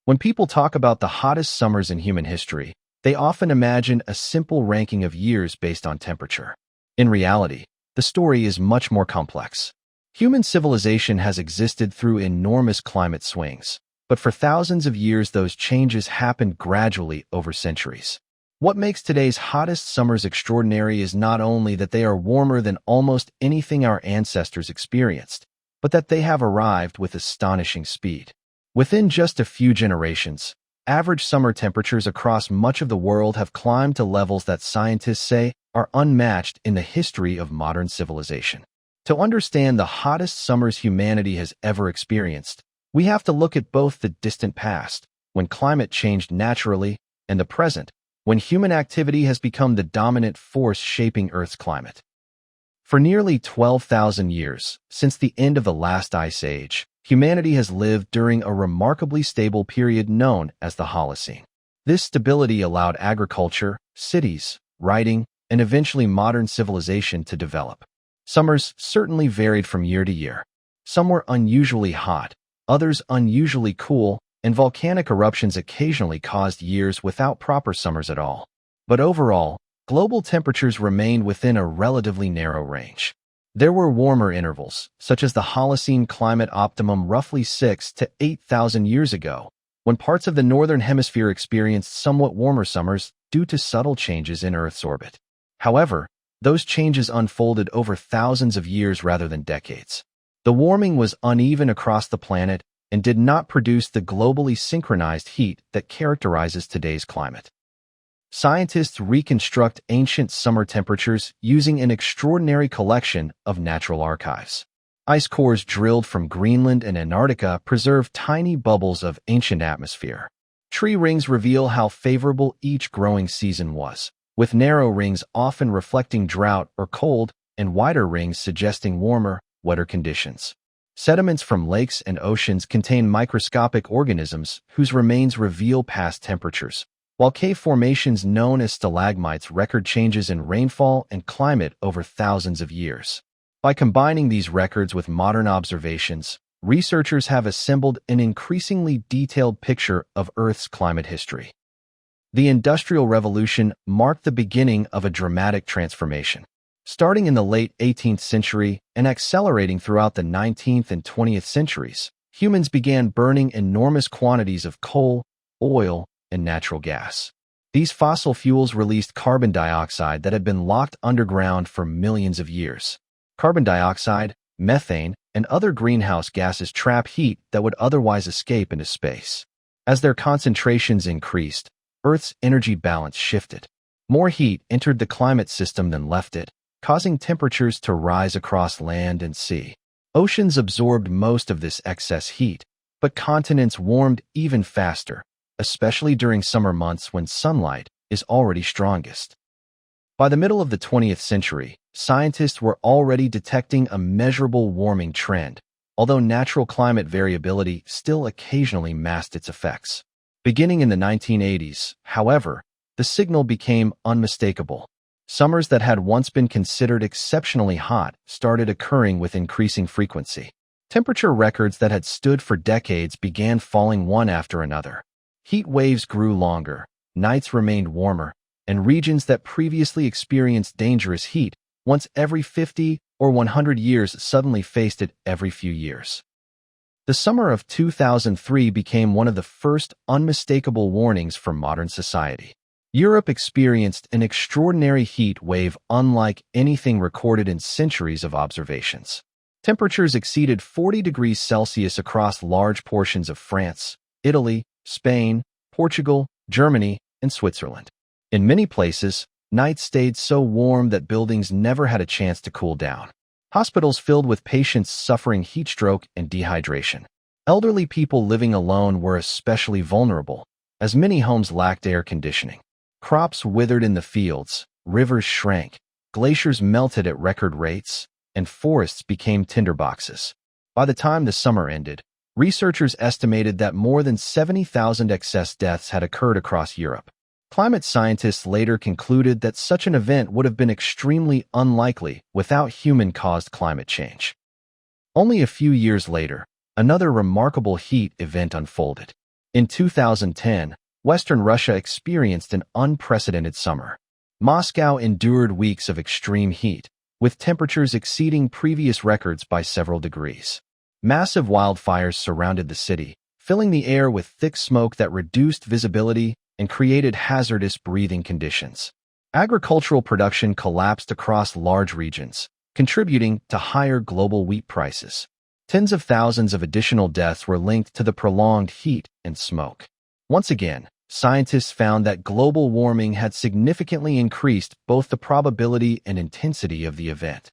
When people talk about the hottest summers in human history, they often imagine a simple ranking of years based on temperature. In reality, the story is much more complex. Human civilization has existed through enormous climate swings, but for thousands of years those changes happened gradually over centuries. What makes today's hottest summers extraordinary is not only that they are warmer than almost anything our ancestors experienced, but that they have arrived with astonishing speed. Within just a few generations, average summer temperatures across much of the world have climbed to levels that scientists say are unmatched in the history of modern civilization. To understand the hottest summers humanity has ever experienced, we have to look at both the distant past, when climate changed naturally, and the present, when human activity has become the dominant force shaping Earth's climate. For nearly 12,000 years, since the end of the last ice age, humanity has lived during a remarkably stable period known as the Holocene. This stability allowed agriculture, cities, writing, and eventually modern civilization to develop. Summers certainly varied from year to year. Some were unusually hot, others unusually cool, and volcanic eruptions occasionally caused years without proper summers at all. But overall, global temperatures remained within a relatively narrow range. There were warmer intervals, such as the Holocene climate optimum roughly 6,000 to 8,000 years ago, when parts of the northern hemisphere experienced somewhat warmer summers due to subtle changes in Earth's orbit. However, those changes unfolded over thousands of years rather than decades. The warming was uneven across the planet and did not produce the globally synchronized heat that characterizes today's climate. Scientists reconstruct ancient summer temperatures using an extraordinary collection of natural archives. Ice cores drilled from Greenland and Antarctica preserve tiny bubbles of ancient atmosphere. Tree rings reveal how favorable each growing season was, with narrow rings often reflecting drought or cold and wider rings suggesting warmer, wetter conditions. Sediments from lakes and oceans contain microscopic organisms whose remains reveal past temperatures, while cave formations known as stalagmites record changes in rainfall and climate over thousands of years. By combining these records with modern observations, researchers have assembled an increasingly detailed picture of Earth's climate history. The Industrial Revolution marked the beginning of a dramatic transformation. Starting in the late 18th century and accelerating throughout the 19th and 20th centuries, humans began burning enormous quantities of coal, oil, and natural gas. These fossil fuels released carbon dioxide that had been locked underground for millions of years. Carbon dioxide, methane, and other greenhouse gases trap heat that would otherwise escape into space. As their concentrations increased, Earth's energy balance shifted. More heat entered the climate system than left it, causing temperatures to rise across land and sea. Oceans absorbed most of this excess heat, but continents warmed even faster, especially during summer months when sunlight is already strongest. By the middle of the 20th century, scientists were already detecting a measurable warming trend, although natural climate variability still occasionally masked its effects. Beginning in the 1980s, however, the signal became unmistakable. Summers that had once been considered exceptionally hot started occurring with increasing frequency. Temperature records that had stood for decades began falling one after another. Heat waves grew longer, nights remained warmer, and regions that previously experienced dangerous heat once every 50 or 100 years suddenly faced it every few years. The summer of 2003 became one of the first unmistakable warnings for modern society. Europe experienced an extraordinary heat wave unlike anything recorded in centuries of observations. Temperatures exceeded 40 degrees Celsius across large portions of France, Italy, Spain, Portugal, Germany, and Switzerland. In many places, nights stayed so warm that buildings never had a chance to cool down. Hospitals filled with patients suffering heat stroke and dehydration. Elderly people living alone were especially vulnerable, as many homes lacked air conditioning. Crops withered in the fields, rivers shrank, glaciers melted at record rates, and forests became tinderboxes. By the time the summer ended, researchers estimated that more than 70,000 excess deaths had occurred across Europe. Climate scientists later concluded that such an event would have been extremely unlikely without human-caused climate change. Only a few years later, another remarkable heat event unfolded. In 2010, Western Russia experienced an unprecedented summer. Moscow endured weeks of extreme heat, with temperatures exceeding previous records by several degrees. Massive wildfires surrounded the city, filling the air with thick smoke that reduced visibility and created hazardous breathing conditions. Agricultural production collapsed across large regions, contributing to higher global wheat prices. Tens of thousands of additional deaths were linked to the prolonged heat and smoke. Once again, scientists found that global warming had significantly increased both the probability and intensity of the event.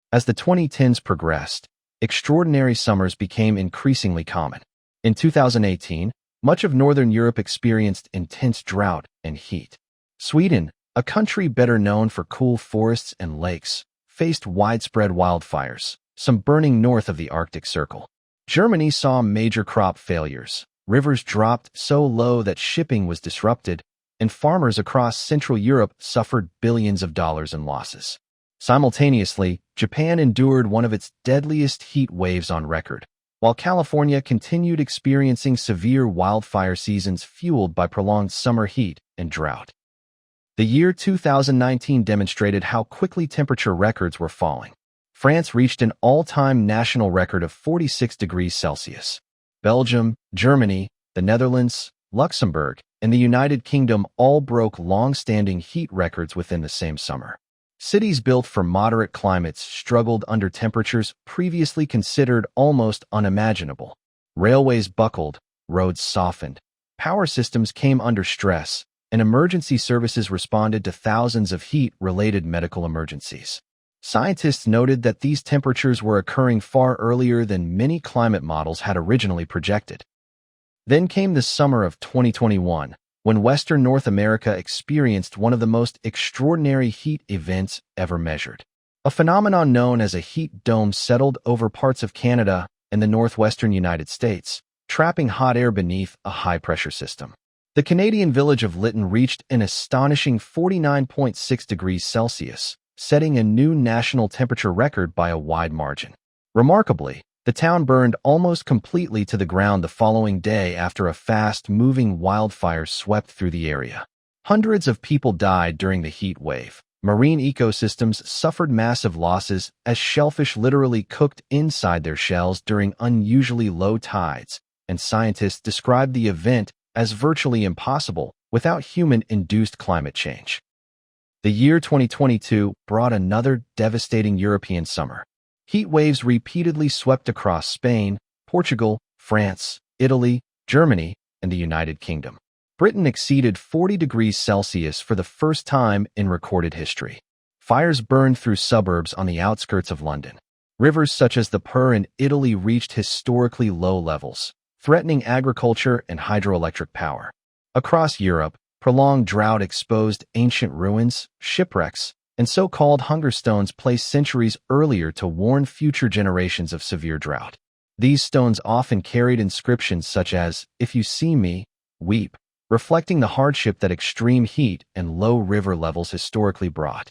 As the 2010s progressed, extraordinary summers became increasingly common. In 2018, much of Northern Europe experienced intense drought and heat. Sweden, a country better known for cool forests and lakes, faced widespread wildfires, some burning north of the Arctic Circle. Germany saw major crop failures. Rivers dropped so low that shipping was disrupted, and farmers across Central Europe suffered billions of dollars in losses. Simultaneously, Japan endured one of its deadliest heat waves on record, while California continued experiencing severe wildfire seasons fueled by prolonged summer heat and drought. The year 2019 demonstrated how quickly temperature records were falling. France reached an all-time national record of 46 degrees Celsius. Belgium, Germany, the Netherlands, Luxembourg, and the United Kingdom all broke long-standing heat records within the same summer. Cities built for moderate climates struggled under temperatures previously considered almost unimaginable. Railways buckled, roads softened, power systems came under stress, and emergency services responded to thousands of heat-related medical emergencies. Scientists noted that these temperatures were occurring far earlier than many climate models had originally projected. Then came the summer of 2021, when Western North America experienced one of the most extraordinary heat events ever measured. A phenomenon known as a heat dome settled over parts of Canada and the northwestern United States, trapping hot air beneath a high-pressure system. The Canadian village of Lytton reached an astonishing 49.6 degrees Celsius, setting a new national temperature record by a wide margin. Remarkably, the town burned almost completely to the ground the following day after a fast-moving wildfire swept through the area. Hundreds of people died during the heat wave. Marine ecosystems suffered massive losses as shellfish literally cooked inside their shells during unusually low tides, and scientists described the event as virtually impossible without human-induced climate change. The year 2022 brought another devastating European summer. Heat waves repeatedly swept across Spain, Portugal, France, Italy, Germany, and the United Kingdom. Britain exceeded 40 degrees Celsius for the first time in recorded history. Fires burned through suburbs on the outskirts of London. Rivers such as the Pur in Italy reached historically low levels, threatening agriculture and hydroelectric power. Across Europe, prolonged drought exposed ancient ruins, shipwrecks, and so-called hunger stones placed centuries earlier to warn future generations of severe drought. These stones often carried inscriptions such as, "If you see me, weep," reflecting the hardship that extreme heat and low river levels historically brought.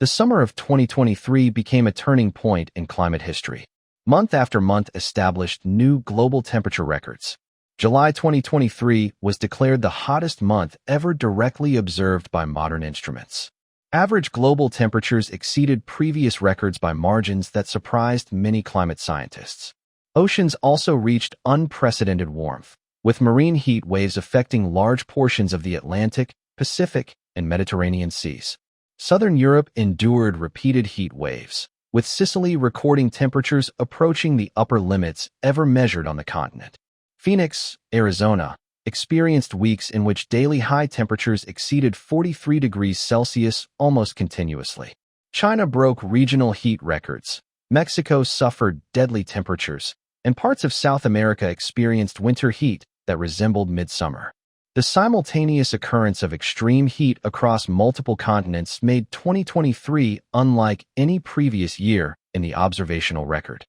The summer of 2023 became a turning point in climate history. Month after month established new global temperature records. July 2023 was declared the hottest month ever directly observed by modern instruments. Average global temperatures exceeded previous records by margins that surprised many climate scientists. Oceans also reached unprecedented warmth, with marine heat waves affecting large portions of the Atlantic, Pacific, and Mediterranean seas. Southern Europe endured repeated heat waves, with Sicily recording temperatures approaching the upper limits ever measured on the continent. Phoenix, Arizona, experienced weeks in which daily high temperatures exceeded 43 degrees Celsius almost continuously. China broke regional heat records. Mexico suffered deadly temperatures, and parts of South America experienced winter heat that resembled midsummer. The simultaneous occurrence of extreme heat across multiple continents made 2023 unlike any previous year in the observational record.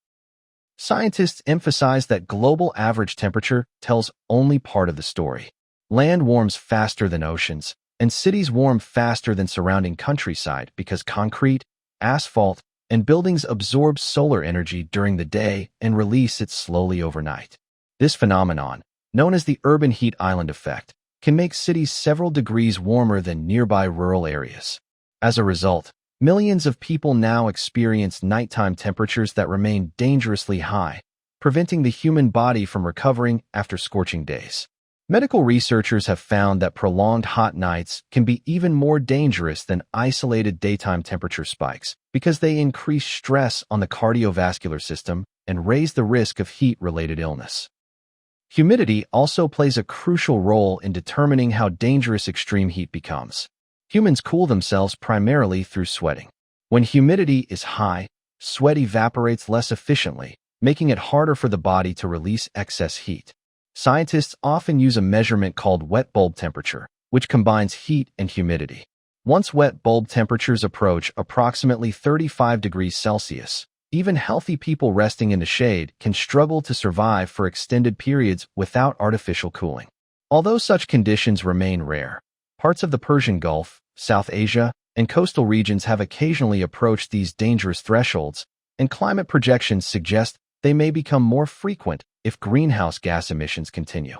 Scientists emphasize that global average temperature tells only part of the story. Land warms faster than oceans, and cities warm faster than surrounding countryside because concrete, asphalt, and buildings absorb solar energy during the day and release it slowly overnight. This phenomenon, known as the urban heat island effect, can make cities several degrees warmer than nearby rural areas. As a result, millions of people now experience nighttime temperatures that remain dangerously high, preventing the human body from recovering after scorching days. Medical researchers have found that prolonged hot nights can be even more dangerous than isolated daytime temperature spikes because they increase stress on the cardiovascular system and raise the risk of heat-related illness. Humidity also plays a crucial role in determining how dangerous extreme heat becomes. Humans cool themselves primarily through sweating. When humidity is high, sweat evaporates less efficiently, making it harder for the body to release excess heat. Scientists often use a measurement called wet bulb temperature, which combines heat and humidity. Once wet bulb temperatures approach approximately 35 degrees Celsius, even healthy people resting in the shade can struggle to survive for extended periods without artificial cooling. Although such conditions remain rare, parts of the Persian Gulf, South Asia, and coastal regions have occasionally approached these dangerous thresholds, and climate projections suggest they may become more frequent if greenhouse gas emissions continue.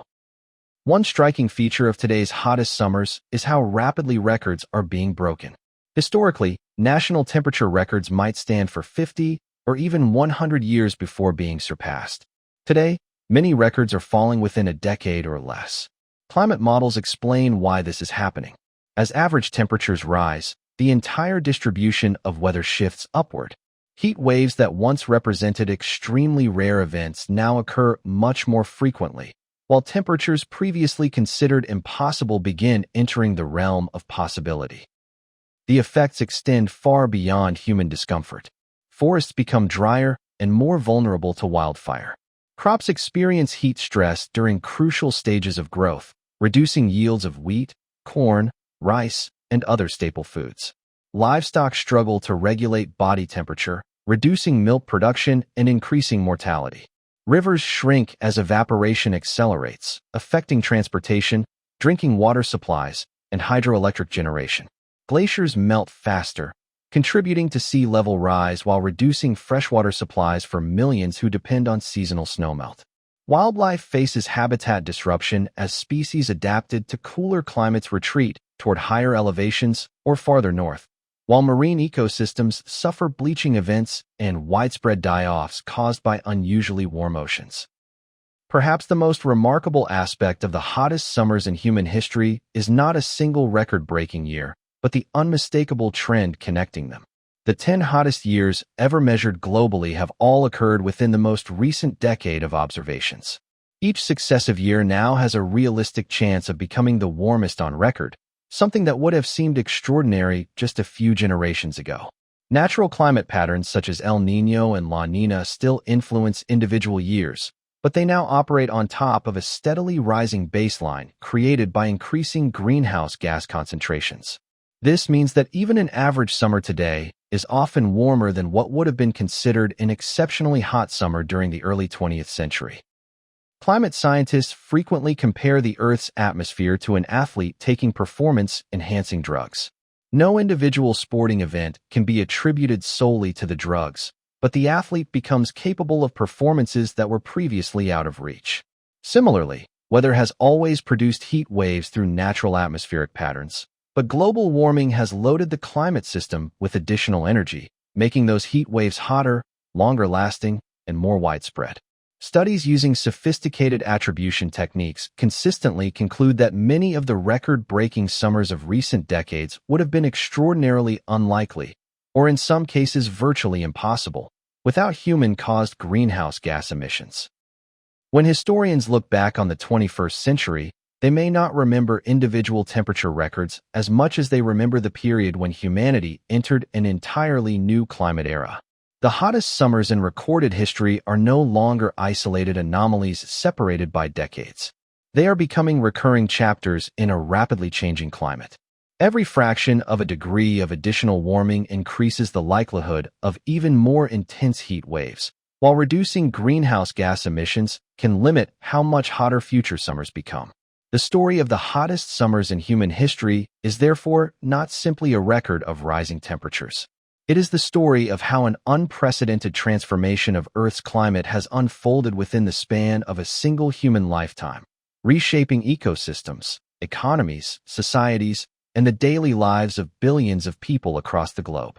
One striking feature of today's hottest summers is how rapidly records are being broken. Historically, national temperature records might stand for 50 or even 100 years before being surpassed. Today, many records are falling within a decade or less. Climate models explain why this is happening. As average temperatures rise, the entire distribution of weather shifts upward. Heat waves that once represented extremely rare events now occur much more frequently, while temperatures previously considered impossible begin entering the realm of possibility. The effects extend far beyond human discomfort. Forests become drier and more vulnerable to wildfire. Crops experience heat stress during crucial stages of growth, reducing yields of wheat, corn, rice, and other staple foods. Livestock struggle to regulate body temperature, reducing milk production and increasing mortality. Rivers shrink as evaporation accelerates, affecting transportation, drinking water supplies, and hydroelectric generation. Glaciers melt faster, contributing to sea level rise while reducing freshwater supplies for millions who depend on seasonal snowmelt. Wildlife faces habitat disruption as species adapted to cooler climates retreat toward higher elevations or farther north, while marine ecosystems suffer bleaching events and widespread die-offs caused by unusually warm oceans. Perhaps the most remarkable aspect of the hottest summers in human history is not a single record-breaking year, but the unmistakable trend connecting them. The 10 hottest years ever measured globally have all occurred within the most recent decade of observations. Each successive year now has a realistic chance of becoming the warmest on record, something that would have seemed extraordinary just a few generations ago. Natural climate patterns such as El Niño and La Niña still influence individual years, but they now operate on top of a steadily rising baseline created by increasing greenhouse gas concentrations. This means that even an average summer today is often warmer than what would have been considered an exceptionally hot summer during the early 20th century. Climate scientists frequently compare the Earth's atmosphere to an athlete taking performance-enhancing drugs. No individual sporting event can be attributed solely to the drugs, but the athlete becomes capable of performances that were previously out of reach. Similarly, weather has always produced heat waves through natural atmospheric patterns, but global warming has loaded the climate system with additional energy, making those heat waves hotter, longer lasting, and more widespread. Studies using sophisticated attribution techniques consistently conclude that many of the record-breaking summers of recent decades would have been extraordinarily unlikely, or in some cases virtually impossible, without human-caused greenhouse gas emissions. When historians look back on the 21st century, they may not remember individual temperature records as much as they remember the period when humanity entered an entirely new climate era. The hottest summers in recorded history are no longer isolated anomalies separated by decades. They are becoming recurring chapters in a rapidly changing climate. Every fraction of a degree of additional warming increases the likelihood of even more intense heat waves, while reducing greenhouse gas emissions can limit how much hotter future summers become. The story of the hottest summers in human history is therefore not simply a record of rising temperatures. It is the story of how an unprecedented transformation of Earth's climate has unfolded within the span of a single human lifetime. reshaping ecosystems, economies, societies, and the daily lives of billions of people across the globe.